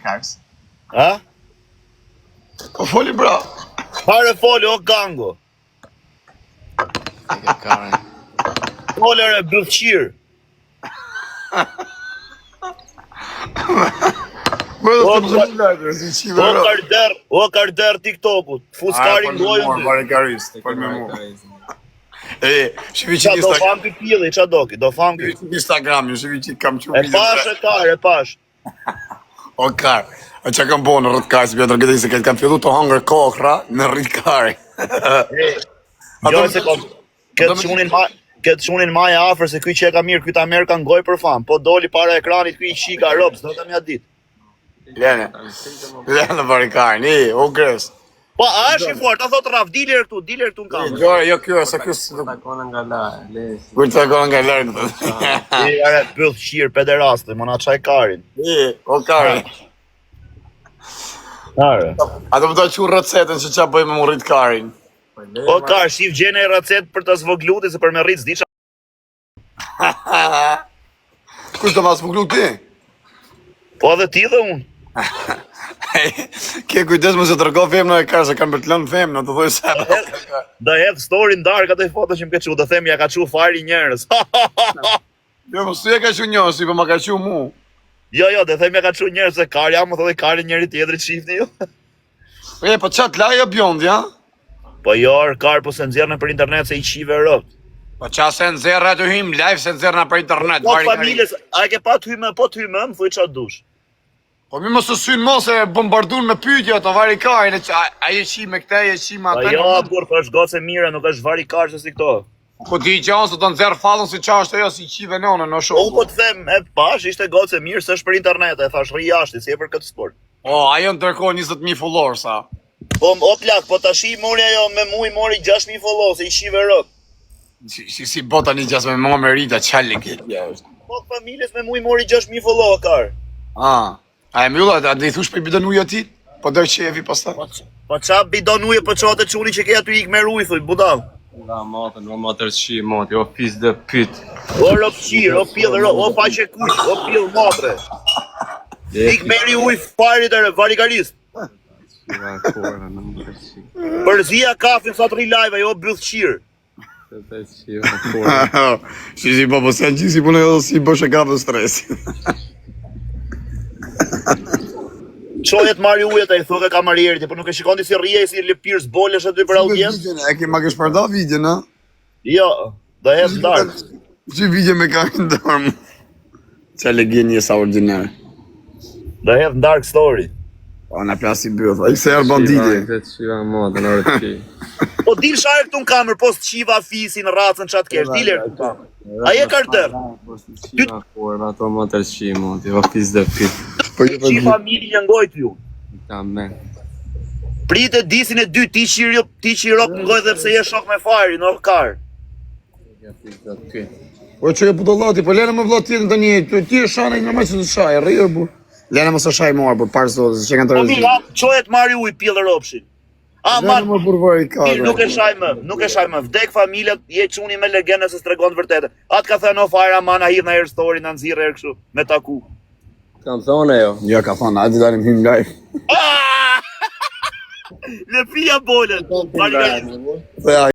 Kars. Ha? Po foli bra. Hare foli, o gango. Foli re bëllqir. O karder TikTokut. Fuskarin gojën ty. Shivi Qa që do fam ky pili, qa do ki? Do fam ky. Instagram, shivi që kam që E pash e kar, e pash. O kar, a që kam bo në rrët kar, si bjotër këtë se këtë kam fillu të hangër kokra në rrët kari. Jo se kom, këtë shunin maj afer se kuj që e ka mirë, kuj ta merë ka ngoj për fam, po doli para ekranit kuj i shika robës, do të mja dit. Lene barikari, o gres. Po, a është i fort, ta thot Raf, diler këtu në kamë. Gjore, jo kjo, se kjo së... Takona nga larë, Kur të takona nga larë këtë. I are bëllë qirë, pederaste, më na qaj karin. O kari. Are. A do më të që recetën që qa bëjmë më rritë karin. O kar, shif gjene e racet për të zvogluti, se për me rritë s'di qa. Kush të ma zvoglu ti? Po edhe ti dhe unë. Ke kujdes më se të rëgo femna e karë, se kanë për të lënë femna, të dhojë se... Da hedh story ndarë këtë e foto që më ke qu, dhe themi ja ka qu fari njerës. Jo, më su e ka qu njën, si për ma ka qu mu. Jo, dhe themi ja ka qu njerës, se kari ja më thodi kari njeri tjetëri qifti jo. Po qatë laja bjondi, ja? Po jo, kar, po se nëzirën për internet se i qive rëp. Po qa se nëzirë atë him, live se nëzirë për internet, Po familjes, a ke pa të hyme, po të hyme, më thuj qatë dush. Po mi më së synë mo se bombardun me pytja të vari karin, a je qi me këte, je qi me Po atë... jo, kur, po është goce mire, nuk është vari kar që si këto. Po ti që anë se të nëzirë fallën si qa është e jo si qive nënë në shumë. Unë po të them, e pash, ishte goce mirë, se është për internet, e thash rri jashti, si e për këtë sport. O, ajo në tërko 20.000 follower, sa. Po, o plak, po tash i mori ajo me mu i mori 6.000 follow, se i shive rëp. Si bota një qas me mua me rita, qalli këtë. Po, familjes me mu i mori 6.000 follow, kar. A e mjulla, a dhe i thush për i bidon uja ti? Po dërë që e vi pas ta? Po qa bidon uje, po qa të quni që ke aty ik me ruj, thuj, budal. Nga matën, o matër qi, mati, o pis dhe pyt. O rëp qirë, o pillë rëp, o faqe kush, o pillë matre. Ik meri uj farit e varikarist. Qiva kore, në matër qi. Përzia kafin sa të ri live, jo bëllë qirë. Të qiva kore. Si po se në gjithi punë edhe si bësh e kapë stresi. Qojet marri ujet e i thuke kamarierit, po nuk e shikondi si rije, si lëpirës bolesh aty për audiencë? E ke ma kesh përda video, na? Jo, do hedh dark. Që video me karin dërmë? Qa legjenje sa ordinare. Do hedh dark story. O, në plasi bëth, a i se erë banditje. Të qiva matën, orë qi. Po dil share këtu në kamer, po s'qiva fisin, racën, qatë kesh, diler këtu në kamer. A je karter? Qiva kore, ato matër qi, mati, o pis dhe pyt. Qi familje ngojt ju. Ta me. Prit e disin e dy, ti që i rok ngojt dhe pse je shok me fari, në kar. Ja pis dhe pyt. O, që e budallati, po lene më vlat tjetën të një, ti e shana i në me që të shaj, rrë, bu. Lene më së shaj morë, për parë zotë, që kanë të Po rëzit. mira, qojet marri uj, pillë ropshin. A, Lene më përvari karë. nuk e shaj më, vdek familja, je quni me legende se s'tregon të vërtete. Atë ka thënë o fajra ma na hidh në air story, në nëzirë e kështu, me taku. Kam thone jo. Jo, ka thonë, a di dalim him live. Le pia bolen.